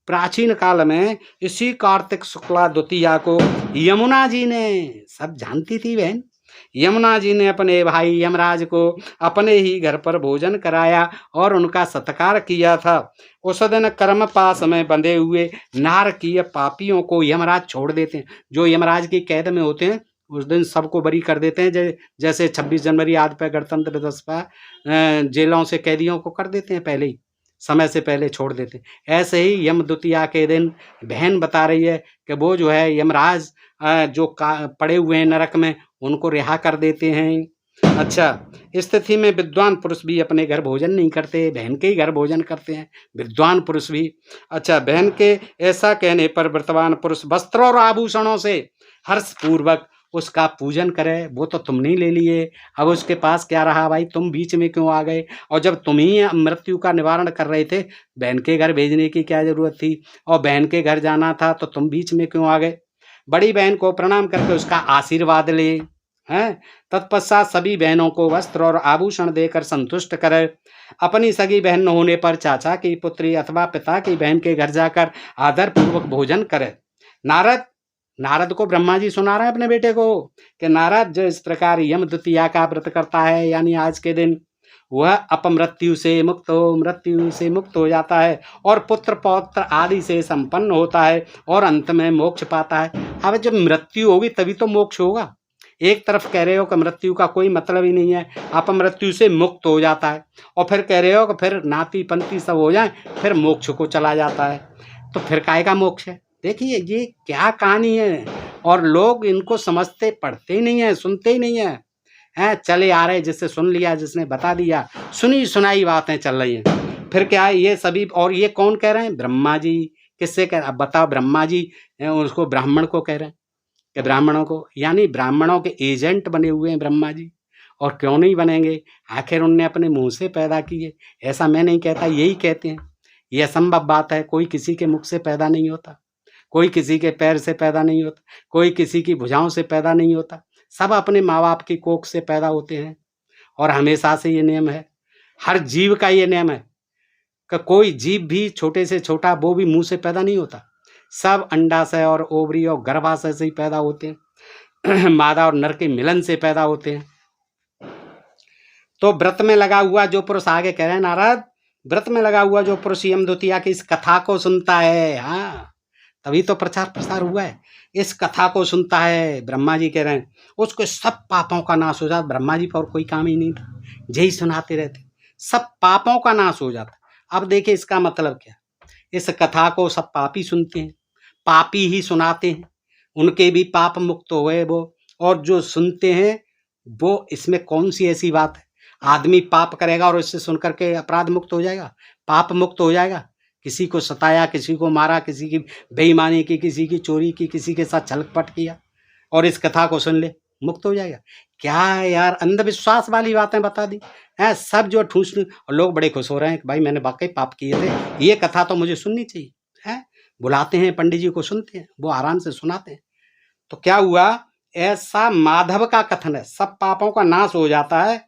प्राचीन काल में इसी कार्तिक शुक्ला द्वितीया को यमुना जी ने, सब जानती थी बहन, यमुना जी ने अपने भाई यमराज को अपने ही घर पर भोजन कराया और उनका सत्कार किया था। उस दिन कर्म पास में बंधे हुए नारकीय पापियों को यमराज छोड़ देते हैं। जो यमराज की कैद में होते हैं उस दिन सबको बरी कर देते हैं, जैसे 26 जनवरी आदि पे, गणतंत्र दिवस पर जेलों से कैदियों को कर देते हैं, पहले ही समय से पहले छोड़ देते हैं। ऐसे ही यम द्वितीया के दिन बहन बता रही है कि वो जो है यमराज जो पड़े हुए हैं नरक में, उनको रिहा कर देते हैं। अच्छा, स्थिति में विद्वान पुरुष भी अपने घर भोजन नहीं करते, बहन के ही घर भोजन करते हैं, विद्वान पुरुष भी। अच्छा, बहन के ऐसा कहने पर व्रतवान पुरुष वस्त्र और आभूषणों से हर्ष पूर्वक उसका पूजन करे। वो तो तुमने ले लिए, अब उसके पास क्या रहा भाई, तुम बीच में क्यों आ गए। और जब तुम ही मृत्यु का निवारण कर रहे थे, बहन के घर भेजने की क्या जरूरत थी, और बहन के घर जाना था तो तुम बीच में क्यों आ गए। बड़ी बहन को प्रणाम करके उसका आशीर्वाद ले हैं। तत्पश्चात सभी बहनों को वस्त्र और आभूषण देकर संतुष्ट करे। अपनी सगी बहन न होने पर चाचा की पुत्री अथवा पिता की बहन के घर जाकर आदर पूर्वक भोजन करे। नारद को ब्रह्मा जी सुना रहे हैं अपने बेटे को कि नारद, जो इस प्रकार यम द्वितीया का व्रत करता है, यानी आज के दिन, वह अपमृत्यु से मुक्त हो जाता है और पुत्र पौत्र आदि से संपन्न होता है और अंत में मोक्ष पाता है। अब जब मृत्यु होगी तभी तो मोक्ष होगा। एक तरफ कह रहे हो कि मृत्यु का कोई मतलब ही नहीं है, अपमृत्यु से मुक्त हो जाता है, और फिर कह रहे हो कि फिर नाती पंती सब हो जाए फिर मोक्ष को चला जाता है। तो फिर काय का मोक्ष है। देखिए ये क्या कहानी है, और लोग इनको समझते पढ़ते ही नहीं है, सुनते ही नहीं है, हैं चले आ रहे, जिससे सुन लिया, जिसने बता दिया, सुनी सुनाई बातें चल रही हैं। फिर क्या है ये सभी, और ये कौन कह रहे हैं, ब्रह्मा जी। किससे कह रहे, अब बताओ, ब्रह्मा जी उसको ब्राह्मण को कह रहे हैं कि ब्राह्मणों को, यानी ब्राह्मणों के एजेंट बने हुए हैं ब्रह्मा जी। और क्यों नहीं बनेंगे, आखिर उनने अपने मुंह से पैदा किए। ऐसा मैं नहीं कहता, यही कहते हैं। ये असंभव बात है, कोई किसी के मुख से पैदा नहीं होता, कोई किसी के पैर से पैदा नहीं होता, कोई किसी की भुजाओं से पैदा नहीं होता, सब अपने माँ बाप की कोख से पैदा होते हैं। और हमेशा से ये नियम है, हर जीव का ये नियम है कि कोई जीव भी छोटे से छोटा, वो भी मुंह से पैदा नहीं होता, सब अंडाशय और ओवरी और गर्भाशय से ही पैदा होते हैं। मादा और नर के मिलन से पैदा होते हैं। तो व्रत में लगा हुआ जो पुरुष, आगे कह रहे हैं नारद, व्रत में लगा हुआ जो पुरुष यम द्वितीया की इस कथा को सुनता है, हाँ तभी तो प्रचार प्रसार हुआ है, इस कथा को सुनता है, ब्रह्मा जी कह रहे हैं, उसके सब पापों का नाश हो जाता। ब्रह्मा जी पर और कोई काम ही नहीं था, यही सुनाते रहते, सब पापों का नाश हो जाता। अब देखिए इसका मतलब क्या, इस कथा को सब पापी सुनते हैं, पापी ही सुनाते हैं, उनके भी पाप मुक्त हो गए वो, और जो सुनते हैं वो, इसमें कौन सी ऐसी बात है, आदमी पाप करेगा और इससे सुनकर के अपराध मुक्त हो जाएगा, पाप मुक्त हो जाएगा। किसी को सताया, किसी को मारा, किसी की बेईमानी की, किसी की चोरी की, किसी के साथ छलकपट किया, और इस कथा को सुन ले, मुक्त हो जाएगा। क्या है यार, अंधविश्वास वाली बातें बता दी है सब, जो ठूस, और लोग बड़े खुश हो रहे हैं कि भाई मैंने वाकई पाप किए थे, ये कथा तो मुझे सुननी चाहिए है। बुलाते हैं पंडित जी को, सुनते हैं, वो आराम से सुनाते हैं। तो क्या हुआ, ऐसा माधव का कथन है, सब पापों का नाश हो जाता है,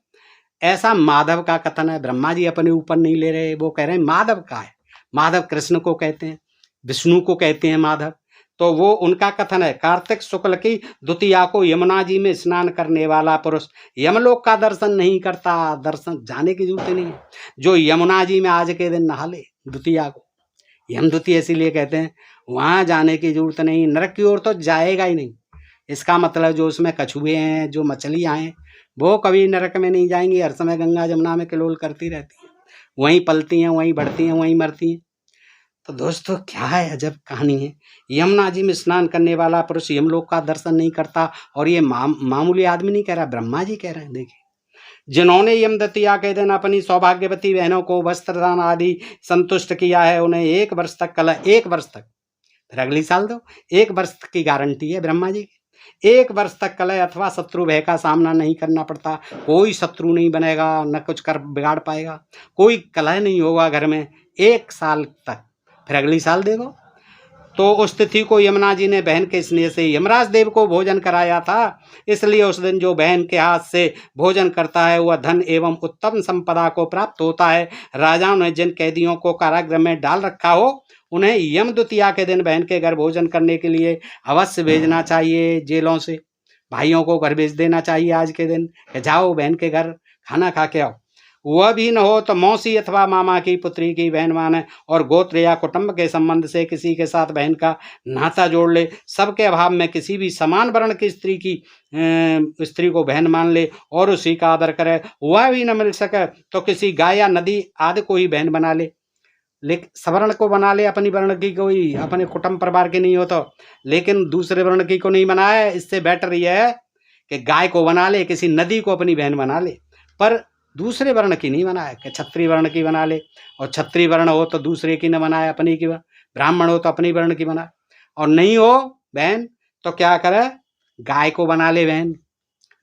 ऐसा माधव का कथन है। ब्रह्मा जी अपने ऊपर नहीं ले रहे, वो कह रहे हैं माधव का है। माधव कृष्ण को कहते हैं, विष्णु को कहते हैं माधव। तो वो उनका कथन है, कार्तिक शुक्ल की द्वितीया को यमुना जी में स्नान करने वाला पुरुष यमलोक का दर्शन नहीं करता। दर्शन जाने की जरूरत नहीं है, जो यमुना जी में आज के दिन नहा ले द्वितीया को, यम द्वितीया इसीलिए कहते हैं, वहां जाने की जरूरत नहीं, नरक की ओर तो जाएगा ही नहीं। इसका मतलब जो उसमें कछुए हैं, जो मछलियां हैं, वो कभी नरक में नहीं जाएंगी, हर समय गंगा जमुना में किलोल करती रहती हैं, वहीं पलती हैं, वहीं बढ़ती हैं, वहीं मरती हैं। तो दोस्तों क्या है, अजब कहानी है। यमुना जी में स्नान करने वाला पुरुष यमलोक का दर्शन नहीं करता, और ये मामूली आदमी नहीं कह रहा, ब्रह्मा जी कह रहे हैं। देखिए, जिन्होंने यम द्वितीया के दिन अपनी सौभाग्यवती बहनों को वस्त्रदान आदि संतुष्ट किया है, उन्हें 1 वर्ष तक, कल 1 वर्ष तक, फिर अगली साल दो, 1 वर्ष की गारंटी है ब्रह्मा जी की। 1 वर्ष तक कलह अथवा शत्रु भय का सामना नहीं करना पड़ता, कोई शत्रु नहीं बनेगा, न कुछ कर बिगाड़ पाएगा, कोई कलह नहीं होगा घर में 1 साल तक। फिर अगली साल देखो। तो उस तिथि को यमुना जी ने बहन के स्नेह से यमराज देव को भोजन कराया था, इसलिए उस दिन जो बहन के हाथ से भोजन करता है वह धन एवं उत्तम संपदा को प्राप्त होता है। राजाओं ने जिन कैदियों को कारागृह में डाल रखा हो उन्हें यम द्वितीया के दिन बहन के घर भोजन करने के लिए अवश्य भेजना चाहिए। जेलों से भाइयों को घर भेज देना चाहिए आज के दिन कि जाओ बहन के घर खाना खा के आओ। वह भी न हो तो मौसी अथवा मामा की पुत्री की बहन माने और गोत्र या कुटुंब के संबंध से किसी के साथ बहन का नाता जोड़ ले। सबके अभाव में किसी भी समान वर्ण की स्त्री को बहन मान ले और उसी का आदर करे। वह भी न मिल सके तो किसी गाय या नदी आदि को ही बहन बना ले। लेकिन सवर्ण को बना ले, अपनी वर्ण की कोई अपने कुटुंब परिवार की नहीं हो तो, लेकिन दूसरे वर्ण की को नहीं बनाए। इससे बेटर यह है कि गाय को बना ले, किसी नदी को अपनी बहन बना ले, पर दूसरे वर्ण की नहीं बनाए कि क्षत्रिय वर्ण की बना ले। और क्षत्रिय वर्ण हो तो दूसरे की न बनाए, अपनी की। ब्राह्मण हो तो अपनी वर्ण की बनाए, और नहीं हो बहन तो क्या करे, गाय को बना ले बहन,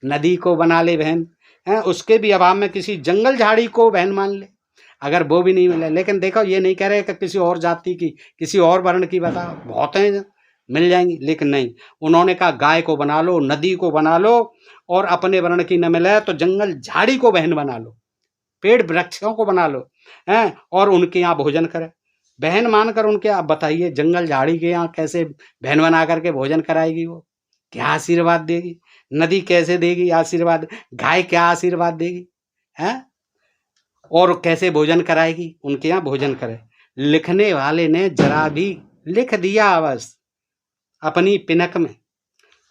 नदी को बना ले बहन, है उसके भी अभाव में किसी जंगल झाड़ी को बहन मान ले अगर वो भी नहीं मिले। लेकिन देखो ये नहीं कह रहे कि किसी और जाति की, किसी और वर्ण की बताओ, बहुत हैं मिल जाएंगी, लेकिन नहीं, उन्होंने कहा गाय को बना लो, नदी को बना लो, और अपने वर्ण की न मिले तो जंगल झाड़ी को बहन बना लो, पेड़ वृक्षों को बना लो, हैं, और उनके यहाँ भोजन करे बहन मानकर उनके। आप बताइए जंगल झाड़ी के यहाँ कैसे बहन बना करके भोजन कराएगी, वो क्या आशीर्वाद देगी? नदी कैसे देगी आशीर्वाद? गाय क्या आशीर्वाद देगी? हैं, और कैसे भोजन कराएगी? उनके यहाँ भोजन करे। लिखने वाले ने जरा भी लिख दिया बस अपनी पिनक में,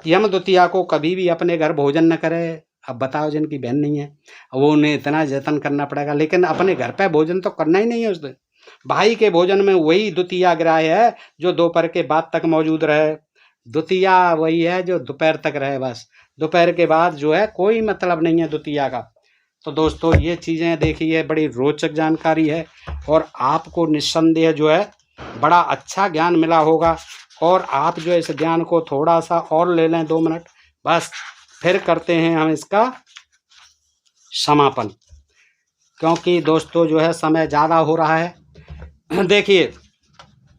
यम द्वितीया को कभी भी अपने घर भोजन न करे। अब बताओ जिनकी बहन नहीं है वो उन्हें इतना जतन करना पड़ेगा, लेकिन अपने घर पे भोजन तो करना ही नहीं है उस दिन। भाई के भोजन में वही द्वितीया ग्राह्य है जो दोपहर के बाद तक मौजूद रहे। द्वितीया वही है जो दोपहर तक रहे, बस दोपहर के बाद जो है कोई मतलब नहीं है द्वितीया का। तो दोस्तों ये चीज़ें देखिए, बड़ी रोचक जानकारी है और आपको निस्संदेह जो है बड़ा अच्छा ज्ञान मिला होगा। और आप जो इस ज्ञान को थोड़ा सा और ले लें 2 मिनट, बस फिर करते हैं हम इसका समापन, क्योंकि दोस्तों जो है समय ज़्यादा हो रहा है। देखिए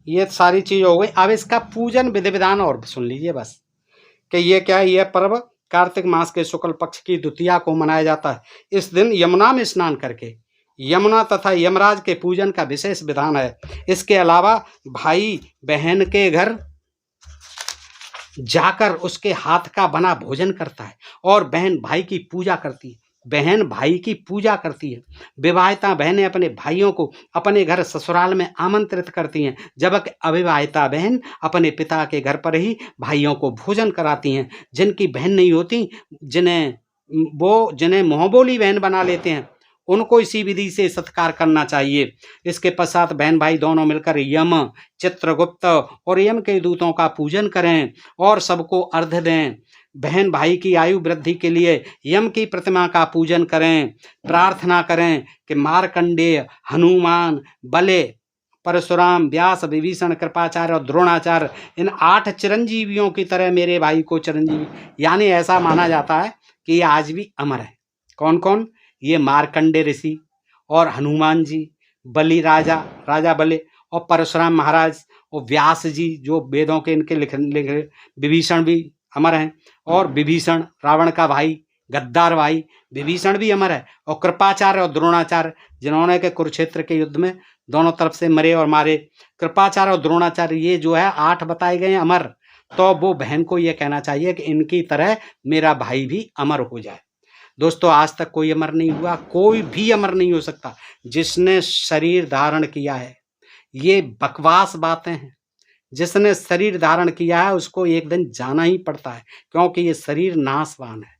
ये सारी चीज़ हो गई, अब इसका पूजन विधि विधान और सुन लीजिए बस कि ये क्या है। यह पर्व कार्तिक मास के शुक्ल पक्ष की द्वितीया को मनाया जाता है। इस दिन यमुना में स्नान करके यमुना तथा यमराज के पूजन का विशेष विधान है। इसके अलावा भाई बहन के घर जाकर उसके हाथ का बना भोजन करता है और बहन भाई की पूजा करती है। बहन भाई की पूजा करती है। विवाहिता बहनें अपने भाइयों को अपने घर ससुराल में आमंत्रित करती हैं, जबकि अविवाहिता बहन अपने पिता के घर पर ही भाइयों को भोजन कराती हैं। जिनकी बहन नहीं होती, जिन्हें मुंहबोली बहन बना लेते हैं, उनको इसी विधि से सत्कार करना चाहिए। इसके पश्चात बहन भाई दोनों मिलकर यम, चित्रगुप्त और यम के दूतों का पूजन करें और सबको अर्घ्य दें। बहन भाई की आयु वृद्धि के लिए यम की प्रतिमा का पूजन करें। प्रार्थना करें कि मार्कंडेय, हनुमान, बले, परशुराम, व्यास, विभीषण, कृपाचार्य और द्रोणाचार्य इन 8 चिरंजीवियों की तरह मेरे भाई को चिरंजीवी, यानी ऐसा माना जाता है कि ये आज भी अमर है। कौन कौन? ये मार्कंडे ऋषि और हनुमान जी, बलि राजा बलि और परशुराम महाराज और व्यास जी जो वेदों के इनके लिखे, विभीषण भी अमर हैं। और विभीषण रावण का भाई, गद्दार भाई विभीषण भी अमर है। और कृपाचार्य और द्रोणाचार्य जिन्होंने के कुरुक्षेत्र के युद्ध में दोनों तरफ से मरे और मारे, कृपाचार्य और द्रोणाचार्य ये जो है 8 बताए गए हैं अमर। तो वो बहन को ये कहना चाहिए कि इनकी तरह मेरा भाई भी अमर हो जाए। दोस्तों आज तक कोई अमर नहीं हुआ, कोई भी अमर नहीं हो सकता। जिसने शरीर धारण किया है, ये बकवास बातें हैं। जिसने शरीर धारण किया है उसको एक दिन जाना ही पड़ता है, क्योंकि ये शरीर नाशवान है।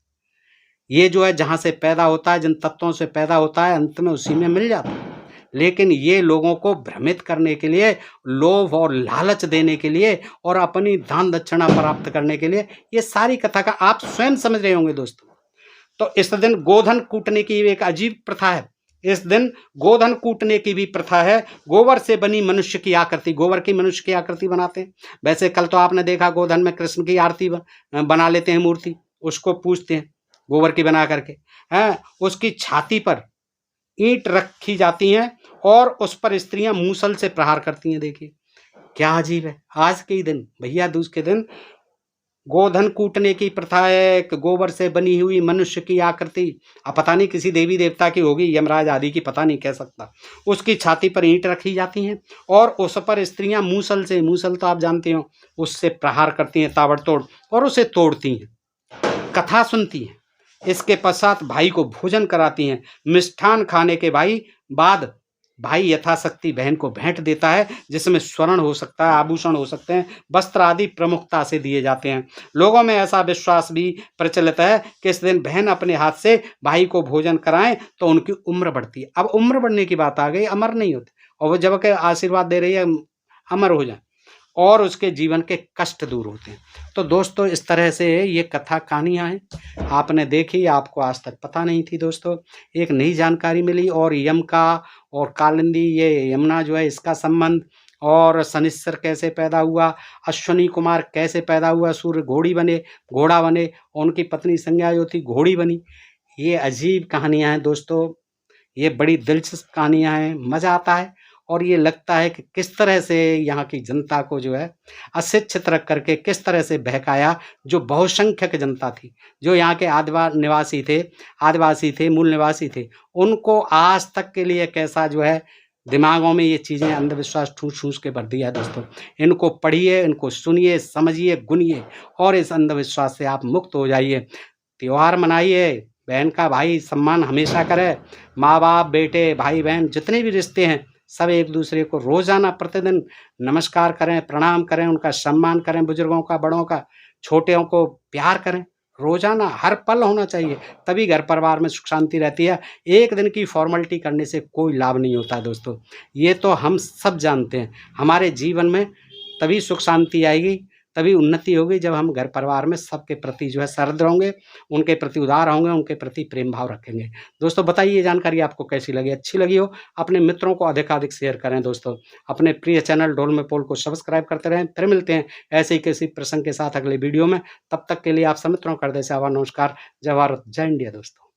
ये जो है जहाँ से पैदा होता है, जिन तत्वों से पैदा होता है, अंत में उसी में मिल जाता है। लेकिन ये लोगों को भ्रमित करने के लिए, लोभ और लालच देने के लिए और अपनी दान दक्षिणा प्राप्त करने के लिए ये सारी कथा का आप स्वयं समझ रहे होंगे दोस्तों। तो इस दिन गोधन कूटने की एक अजीब प्रथा है। इस दिन गोधन कूटने की भी प्रथा है। गोबर से बनी मनुष्य की आकृति, गोबर की मनुष्य की आकृति बनाते हैं। वैसे कल तो आपने देखा गोधन में कृष्ण की आरती बना लेते हैं, मूर्ति, उसको पूजते हैं गोबर की बना करके, हैं। उसकी छाती पर ईंट रखी जाती हैं और उस पर स्त्रियां मूसल से प्रहार करती हैं। देखिए क्या अजीब है। आज के ही दिन भैया दूज के दिन गोधन कूटने की प्रथा है कि गोबर से बनी हुई मनुष्य की आकृति, अब पता नहीं किसी देवी देवता की होगी, यमराज आदि की, पता नहीं कह सकता, उसकी छाती पर ईंट रखी जाती हैं और उस पर स्त्रियां मूसल से, मूसल तो आप जानते हो, उससे प्रहार करती हैं ताबड़तोड़ और उसे तोड़ती हैं, कथा सुनती हैं। इसके पश्चात भाई को भोजन कराती हैं। मिष्ठान खाने के बाद भाई यथाशक्ति बहन को भेंट देता है, जिसमें स्वर्ण हो सकता है, आभूषण हो सकते हैं, वस्त्र आदि प्रमुखता से दिए जाते हैं। लोगों में ऐसा विश्वास भी प्रचलित है कि इस दिन बहन अपने हाथ से भाई को भोजन कराएं तो उनकी उम्र बढ़ती है। अब उम्र बढ़ने की बात आ गई, अमर नहीं होते, और वो जब के आशीर्वाद दे रही है अमर हो जाए और उसके जीवन के कष्ट दूर होते हैं। तो दोस्तों इस तरह से ये कथा कहानियाँ हैं, आपने देखी, आपको आज तक पता नहीं थी दोस्तों, एक नई जानकारी मिली। और यम का और कालिंदी, ये यमुना जो है, इसका संबंध, और शनिश्चर कैसे पैदा हुआ, अश्वनी कुमार कैसे पैदा हुआ, सूर्य घोड़ा बने, और उनकी पत्नी संज्ञा जो थी घोड़ी बनी। ये अजीब कहानियाँ हैं दोस्तों, ये बड़ी दिलचस्प कहानियाँ हैं, मज़ा आता है। और ये लगता है कि किस तरह से यहाँ की जनता को जो है अशिक्षित रख करके किस तरह से बहकाया, जो बहुसंख्यक जनता थी, जो यहाँ के आदिवासी थे, मूल निवासी थे, उनको आज तक के लिए कैसा जो है दिमागों में ये चीज़ें अंधविश्वास ठूस ठूस के भर दिया है दोस्तों। इनको पढ़िए, इनको सुनिए, समझिए, गुनिए और इस अंधविश्वास से आप मुक्त हो जाइए। त्योहार मनाइए, बहन का भाई सम्मान हमेशा करे, माँ बाप, बेटे, भाई बहन जितने भी रिश्ते हैं सब एक दूसरे को रोजाना प्रतिदिन नमस्कार करें, प्रणाम करें, उनका सम्मान करें, बुजुर्गों का, बड़ों का, छोटियों को प्यार करें। रोजाना हर पल होना चाहिए, तभी घर परिवार में सुख शांति रहती है। एक दिन की फॉर्मेलिटी करने से कोई लाभ नहीं होता है दोस्तों, ये तो हम सब जानते हैं। हमारे जीवन में तभी सुख शांति आएगी, तभी उन्नति होगी, जब हम घर परिवार में सबके प्रति जो है सहृदय होंगे, उनके प्रति उदार होंगे, उनके प्रति प्रेम भाव रखेंगे। दोस्तों बताइए ये जानकारी आपको कैसी लगी, अच्छी लगी हो अपने मित्रों को अधिकाधिक शेयर करें दोस्तों। अपने प्रिय चैनल ढोल में पोल को सब्सक्राइब करते रहें। फिर मिलते हैं ऐसे ही किसी प्रसंग के साथ अगले वीडियो में, तब तक के लिए आप सब मित्रों का हृदय से आभार, नमस्कार, जय भारत, जय इंडिया दोस्तों।